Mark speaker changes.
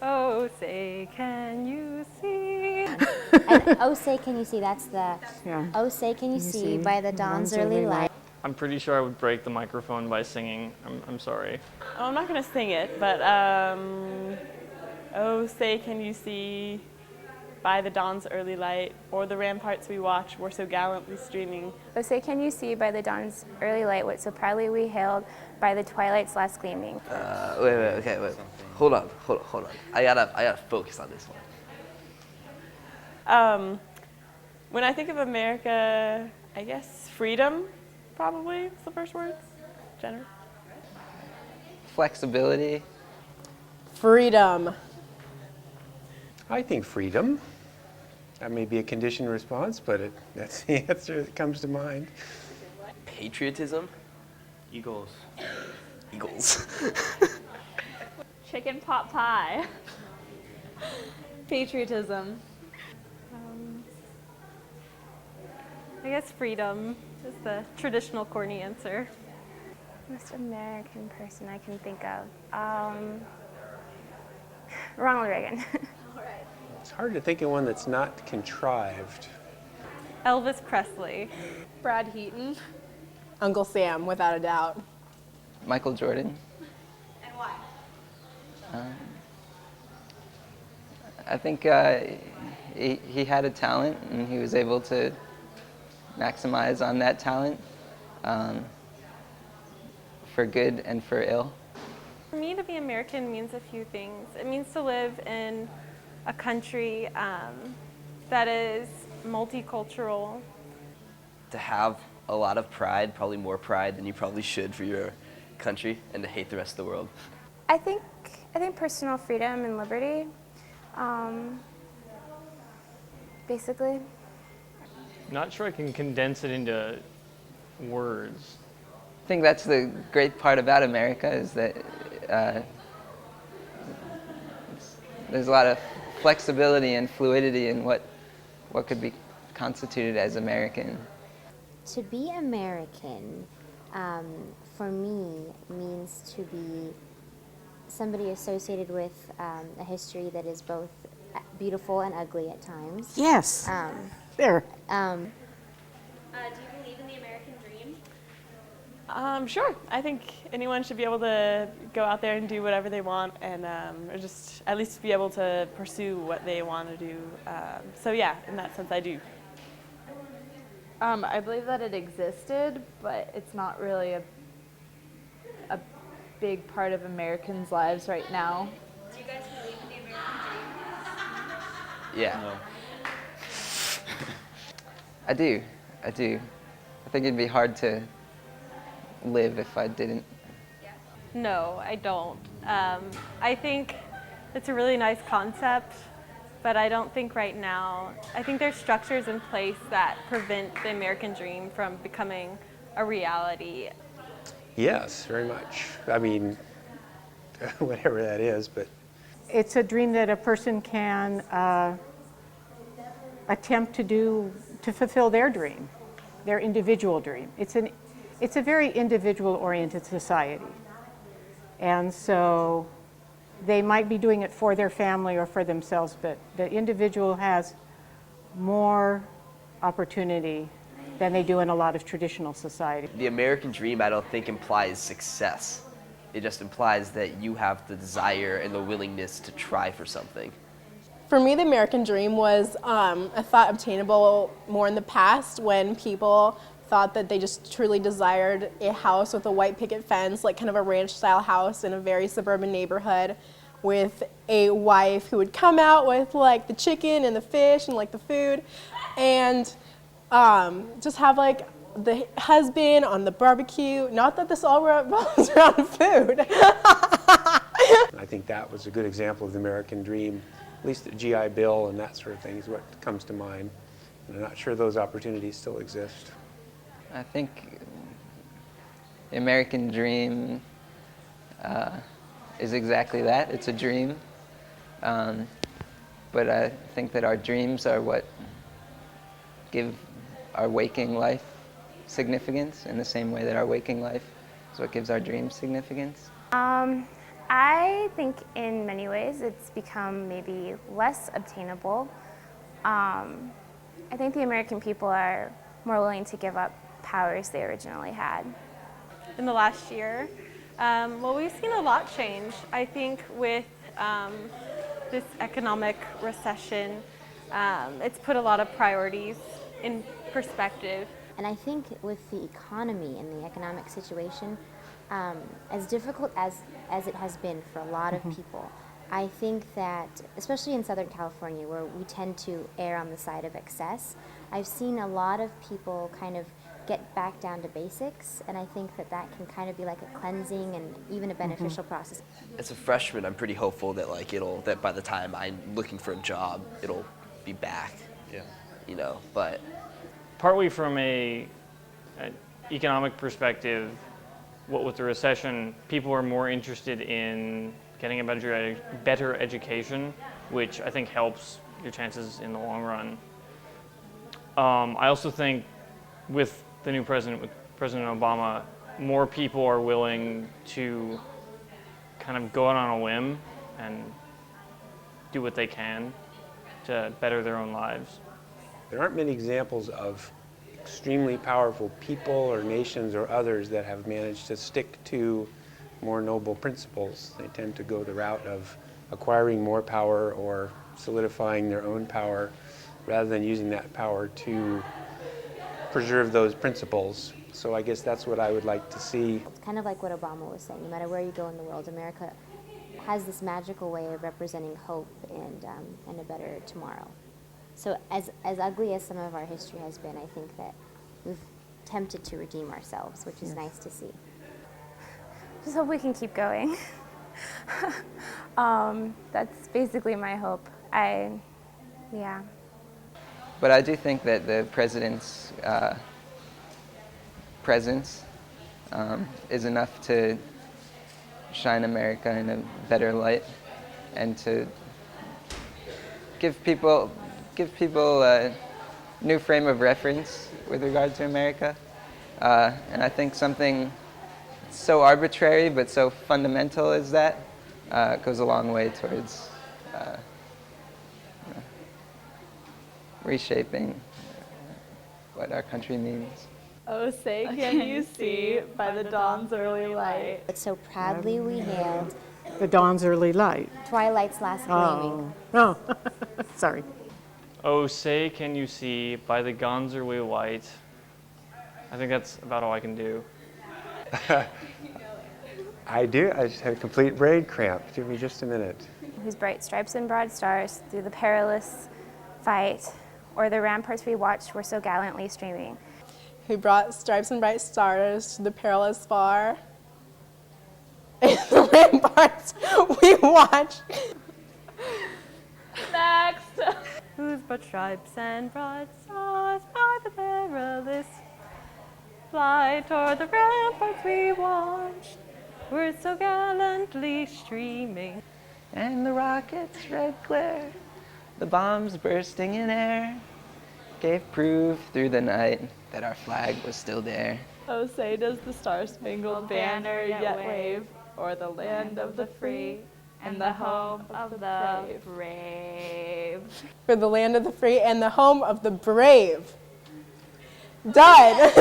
Speaker 1: Oh, say, can you see?
Speaker 2: And oh, say, can you see? That's the
Speaker 3: Yeah.
Speaker 2: oh, say, can you see by the dawn's early light.
Speaker 4: I'm pretty sure I would break the microphone by singing. I'm sorry.
Speaker 5: Oh, I'm not going to sing it, but oh, say, can you see by the dawn's early light, or the ramparts we watch were so gallantly streaming.
Speaker 6: Oh, say, can you see by the dawn's early light what so proudly we hailed by the twilight's last gleaming?
Speaker 7: Wait. Hold on. I gotta focus on this one.
Speaker 5: When I think of America, I guess freedom, probably, is the first word. Jenner?
Speaker 7: Flexibility.
Speaker 8: Freedom.
Speaker 3: I think freedom. That may be a conditioned response, but that's the answer that comes to mind.
Speaker 7: Patriotism.
Speaker 9: Eagles.
Speaker 1: Chicken pot pie.
Speaker 10: Patriotism.
Speaker 1: I guess freedom is the traditional corny answer.
Speaker 6: Most American person I can think of. Ronald Reagan.
Speaker 3: It's hard to think of one that's not contrived.
Speaker 1: Elvis Presley.
Speaker 10: Brad Heaton.
Speaker 8: Uncle Sam, without a doubt.
Speaker 7: Michael Jordan.
Speaker 10: And why?
Speaker 7: I think he had a talent, and he was able to maximize on that talent for good and for ill.
Speaker 1: For me, to be American means a few things. It means to live in a country that is multicultural.
Speaker 7: To have a lot of pride, probably more pride than you probably should for your country, and to hate the rest of the world.
Speaker 6: I think personal freedom and liberty, basically.
Speaker 4: Not sure I can condense it into words.
Speaker 7: I think that's the great part about America, is that there's a lot of flexibility and fluidity in what could be constituted as American.
Speaker 2: To be American, for me, means to be somebody associated with a history that is both beautiful and ugly at times.
Speaker 3: Yes. There.
Speaker 1: Do you believe in the American dream?
Speaker 5: Sure. I think anyone should be able to go out there and do whatever they want, and or just at least be able to pursue what they want to do. So yeah, in that sense, I do.
Speaker 10: I believe that it existed, but it's not really a big part of Americans' lives right now.
Speaker 1: Do you guys believe in the American dream?
Speaker 7: Yeah.
Speaker 9: No.
Speaker 7: I do. I think it'd be hard to live if I didn't.
Speaker 1: No, I don't. I think it's a really nice concept, but I don't think right now, I think there's structures in place that prevent the American dream from becoming a reality.
Speaker 3: Yes, very much. I mean, whatever that is, but.
Speaker 11: It's a dream that a person can attempt to fulfill their dream, their individual dream. It's a very individual-oriented society. And so they might be doing it for their family or for themselves, but the individual has more opportunity than they do in a lot of traditional society.
Speaker 7: The American dream, I don't think, implies success. It just implies that you have the desire and the willingness to try for something.
Speaker 8: For me, the American dream was a thought obtainable more in the past, when people thought that they just truly desired a house with a white picket fence, like kind of a ranch-style house in a very suburban neighborhood, with a wife who would come out with like the chicken and the fish and like the food, and just have like the husband on the barbecue. Not that this all revolves around food.
Speaker 3: I think that was a good example of the American dream. At least the GI Bill and that sort of thing is what comes to mind. And I'm not sure those opportunities still exist.
Speaker 7: I think the American dream is exactly that. It's a dream. But I think that our dreams are what give our waking life significance, in the same way that our waking life is what gives our dreams significance.
Speaker 6: I think in many ways it's become maybe less obtainable. I think the American people are more willing to give up powers they originally had.
Speaker 1: In the last year, well, we've seen a lot change. I think with this economic recession, it's put a lot of priorities in perspective.
Speaker 2: And I think with the economy and the economic situation, as difficult as it has been for a lot of people, I think that, especially in Southern California, where we tend to err on the side of excess, I've seen a lot of people kind of get back down to basics, and I think that that can kind of be like a cleansing and even a beneficial process.
Speaker 9: As a freshman, I'm pretty hopeful that that by the time I'm looking for a job, it'll be back. Yeah. You know, but
Speaker 4: Partly from an economic perspective, what with the recession, people are more interested in getting a better education, which I think helps your chances in the long run. I also think with the new president, with President Obama, more people are willing to kind of go out on a whim and do what they can to better their own lives.
Speaker 3: There aren't many examples of extremely powerful people or nations or others that have managed to stick to more noble principles. They tend to go the route of acquiring more power or solidifying their own power rather than using that power to preserve those principles. So I guess that's what I would like to see.
Speaker 2: It's kind of like what Obama was saying. No matter where you go in the world, America has this magical way of representing hope and a better tomorrow. So as ugly as some of our history has been, I think that we've attempted to redeem ourselves, which is nice to see.
Speaker 6: Just hope we can keep going. That's basically my hope. Yeah.
Speaker 7: But I do think that the president's presence is enough to shine America in a better light and to give people a new frame of reference with regard to America. And I think something so arbitrary but so fundamental as that goes a long way towards reshaping what our country means.
Speaker 10: Oh, say can you see by the dawn's early light.
Speaker 2: But so proudly we hailed
Speaker 11: The dawn's early light.
Speaker 2: twilight's last gleaming.
Speaker 11: Oh, sorry.
Speaker 4: Oh, say can you see by the dawn's early light. I think that's about all I can do.
Speaker 3: I do. I just had a complete brain cramp. Give me just a minute.
Speaker 6: Whose bright stripes and broad stars through the perilous fight, or the ramparts we watched were so gallantly streaming.
Speaker 8: Who brought stripes and bright stars to the perilous bar. And the ramparts we watched.
Speaker 10: Next.
Speaker 1: Whose but stripes and broad stars by the perilous flight toward the ramparts we watched were so gallantly streaming.
Speaker 7: And the rocket's red glare, the bombs bursting in air, gave proof through the night that our flag was still there.
Speaker 10: Oh, say does the star-spangled banner yet wave o'er the land of the free and the home of the brave.
Speaker 8: For the land of the free and the home of the brave. Done.